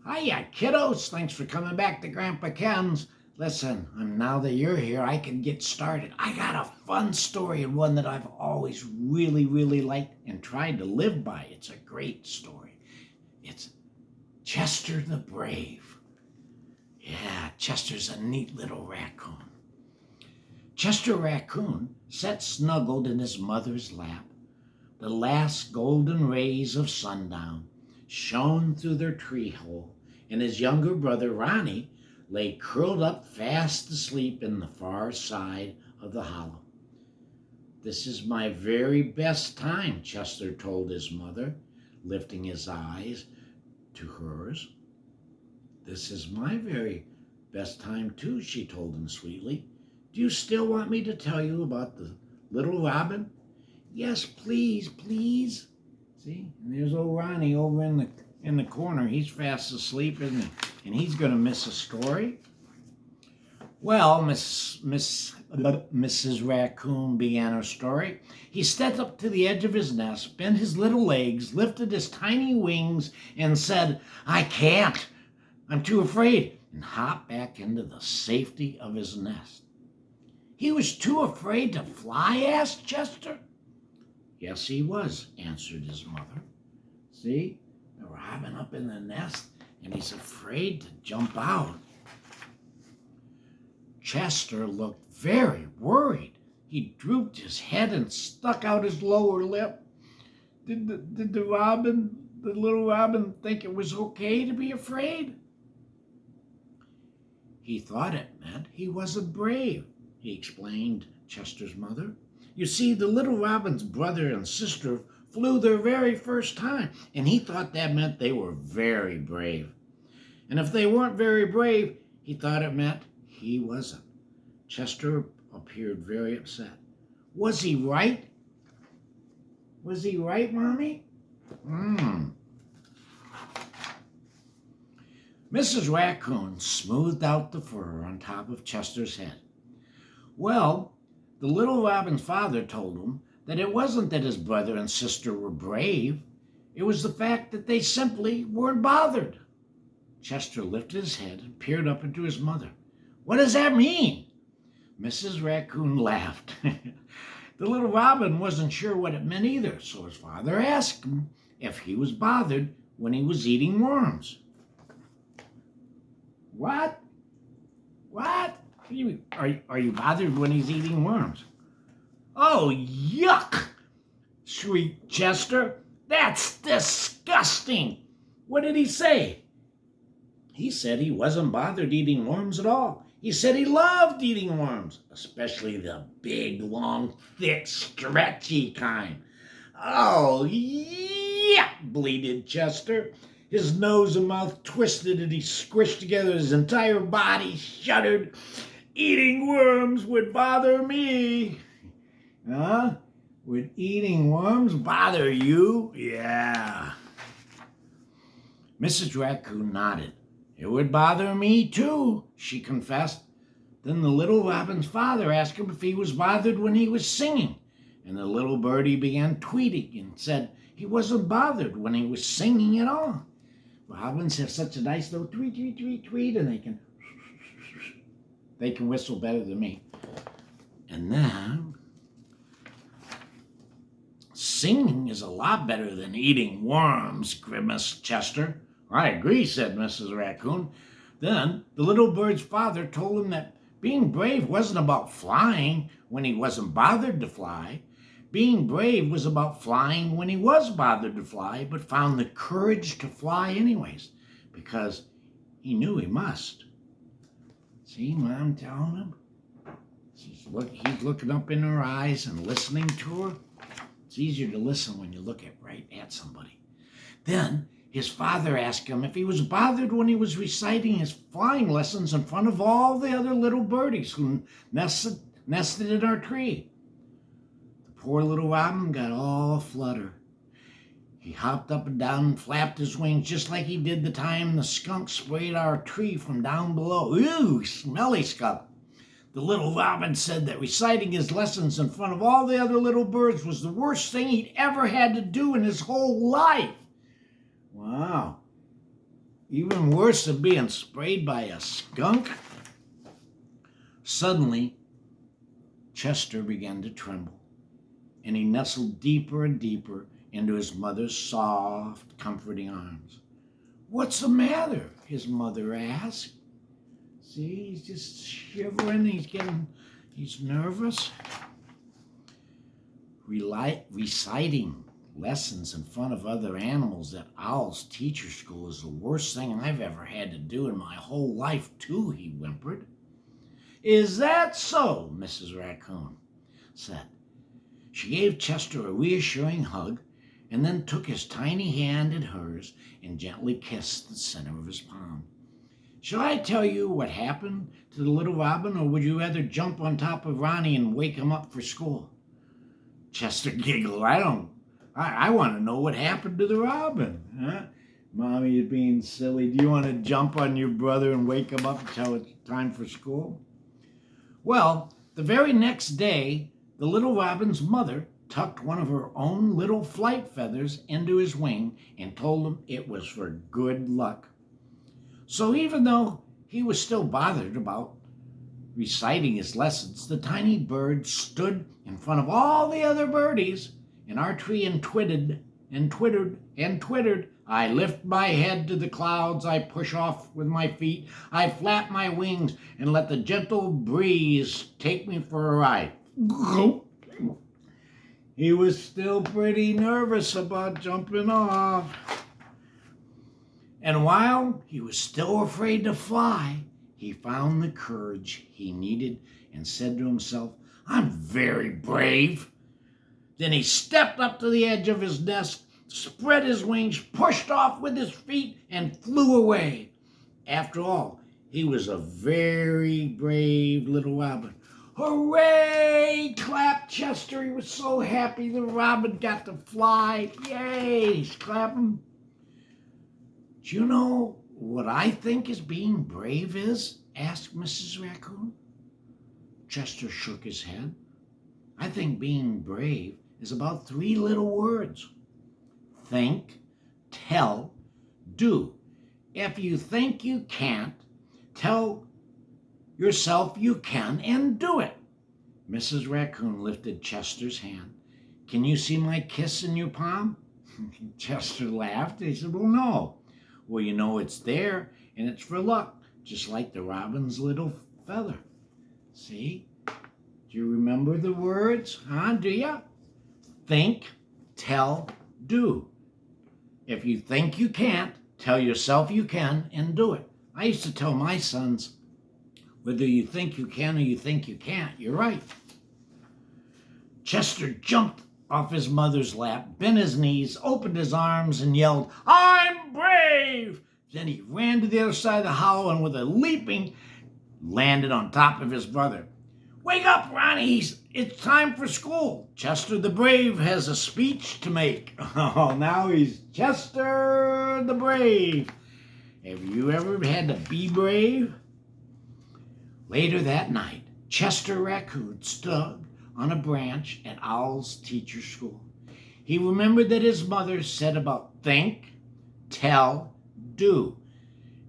Hiya, kiddos. Thanks for coming back to Grandpa Ken's. Listen, now that you're here, I can get started. I got a fun story and one that I've always really liked and tried to live by. It's a great story. It's Chester the Brave. Yeah, Chester's a neat little raccoon. Chester Raccoon sat snuggled in his mother's lap. The last golden rays of sundown shone through their tree hole, and his younger brother Ronnie lay curled up fast asleep in the far side of the hollow. "This is my very best time," Chester told his mother, lifting his eyes to hers. "This is my very best time too," she told him sweetly. "Do you still want me to tell you about the little robin?" "Yes, please, please." See, and there's old Ronnie over in the corner. He's fast asleep, isn't he? And he's going to miss a story. Well, Mrs. Raccoon began her story. He stepped up to the edge of his nest, bent his little legs, lifted his tiny wings, and said, "I can't. I'm too afraid," and hopped back into the safety of his nest. "He was too afraid to fly?" asked Chester. "Yes, he was," answered his mother. "See, the robin up in the nest, and he's afraid to jump out." Chester looked very worried. He drooped his head and stuck out his lower lip. Did the little robin think it was okay to be afraid? "He thought it meant he wasn't brave," he explained Chester's mother. "You see, the little robin's brother and sister flew their very first time, and he thought that meant they were very brave. And if they weren't very brave, he thought it meant he wasn't." Chester appeared very upset. "Was he right? Was he right, Mommy?" Mrs. Raccoon smoothed out the fur on top of Chester's head. "Well, the little robin's father told him that it wasn't that his brother and sister were brave. It was the fact that they simply weren't bothered." Chester lifted his head and peered up into his mother. "What does that mean?" Mrs. Raccoon laughed. The little robin wasn't sure what it meant either, so his father asked him if he was bothered when he was eating worms. What? What? Are you bothered when he's eating worms? "Oh, yuck!" shrieked Chester. "That's disgusting!" "What did he say?" "He said he wasn't bothered eating worms at all. He said he loved eating worms, especially the big, long, thick, stretchy kind." "Oh, yeah!" bleated Chester. His nose and mouth twisted and he squished together. His entire body shuddered. "Eating worms would bother me." "Huh? Would eating worms bother you?" "Yeah." Mrs. Raccoon nodded. "It would bother me too," she confessed. Then the little robin's father asked him if he was bothered when he was singing. And the little birdie began tweeting and said he wasn't bothered when he was singing at all. Robins have such a nice little tweet, tweet, tweet, tweet, and they can whistle better than me. And then, "Singing is a lot better than eating worms," grimaced Chester. "I agree," said Mrs. Raccoon. Then the little bird's father told him that being brave wasn't about flying when he wasn't bothered to fly. Being brave was about flying when he was bothered to fly, but found the courage to fly anyways, because he knew he must. See, Mom telling him? He's looking up in her eyes and listening to her. It's easier to listen when you look right at somebody. Then his father asked him if he was bothered when he was reciting his flying lessons in front of all the other little birdies who nested in our tree. The poor little robin got all aflutter. He hopped up and down and flapped his wings just like he did the time the skunk sprayed our tree from down below. "Ew, smelly skunk." The little robin said that reciting his lessons in front of all the other little birds was the worst thing he'd ever had to do in his whole life. Wow. even worse than being sprayed by a skunk. Suddenly, Chester began to tremble, and he nestled deeper and deeper into his mother's soft, comforting arms. "What's the matter?" his mother asked. See, he's just shivering, he's nervous. Reciting lessons in front of other animals at Owl's teacher school is the worst thing I've ever had to do in my whole life, too, he whimpered. "Is that so?" Mrs. Raccoon said. She gave Chester a reassuring hug and then took his tiny hand in hers and gently kissed the center of his palm. "Shall I tell you what happened to the little robin, or would you rather jump on top of Ronnie and wake him up for school?" Chester giggled. I want to know what happened to the robin. Huh? Mommy is being silly. Do you want to jump on your brother and wake him up until it's time for school? Well, the very next day, the little robin's mother tucked one of her own little flight feathers into his wing and told him it was for good luck. So even though he was still bothered about reciting his lessons, the tiny bird stood in front of all the other birdies in our tree and twittered and twittered and twittered. "I lift my head to the clouds, I push off with my feet, I flap my wings and let the gentle breeze take me for a ride." He was still pretty nervous about jumping off. And while he was still afraid to fly, he found the courage he needed and said to himself, "I'm very brave." Then he stepped up to the edge of his nest, spread his wings, pushed off with his feet, and flew away. After all, he was a very brave little robin. "Hooray!" clapped Chester. He was so happy the robin got to fly. Yay! He's clapping. "Do you know what I think is being brave is?" asked Mrs. Raccoon. Chester shook his head. "I think being brave is about 3 little words. Think, tell, do. If you think you can't, tell yourself you can and do it." Mrs. Raccoon lifted Chester's hand. "Can you see my kiss in your palm?" Chester laughed. He said, "Well, no." "Well, you know it's there, and it's for luck, just like the robin's little feather. See? Do you remember the words? Do you? Think, tell, do. If you think you can't, tell yourself you can and do it. I used to tell my sons, whether you think you can or you think you can't, you're right." Chester jumped off his mother's lap, bent his knees, opened his arms, and yelled, "I'm brave!" Then he ran to the other side of the hollow and with a leaping landed on top of his brother. "Wake up, Ronnie! It's time for school. Chester the Brave has a speech to make." Oh, now he's Chester the Brave. Have you ever had to be brave? Later that night, Chester Raccoon stood on a branch at Owl's teacher school. He remembered that his mother said about think, tell, do.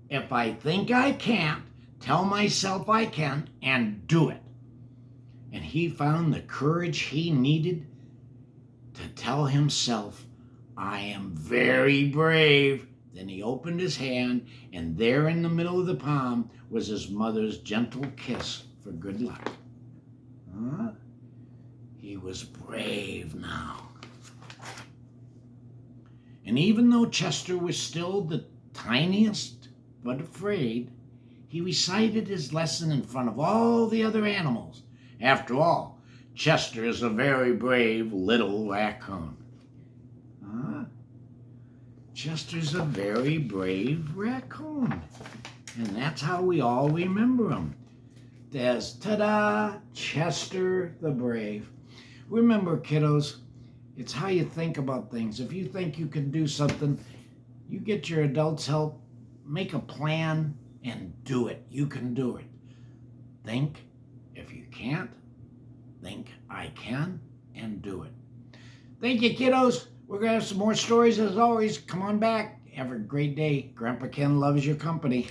If I think I can't, tell myself I can and do it. And he found the courage he needed to tell himself, "I am very brave." Then he opened his hand, and there in the middle of the palm was his mother's gentle kiss for good luck. He was brave now. And even though Chester was still the tiniest but afraid, he recited his lesson in front of all the other animals. After all, Chester is a very brave little raccoon. Chester's a very brave raccoon. And that's how we all remember him. There's, ta-da, Chester the Brave. Remember, kiddos, it's how you think about things. If you think you can do something, you get your adults' help, make a plan, and do it. You can do it. Think. If you can't, think I can, and do it. Thank you, kiddos. We're going to have some more stories as always. Come on back Have a great day. Grandpa Ken loves your company.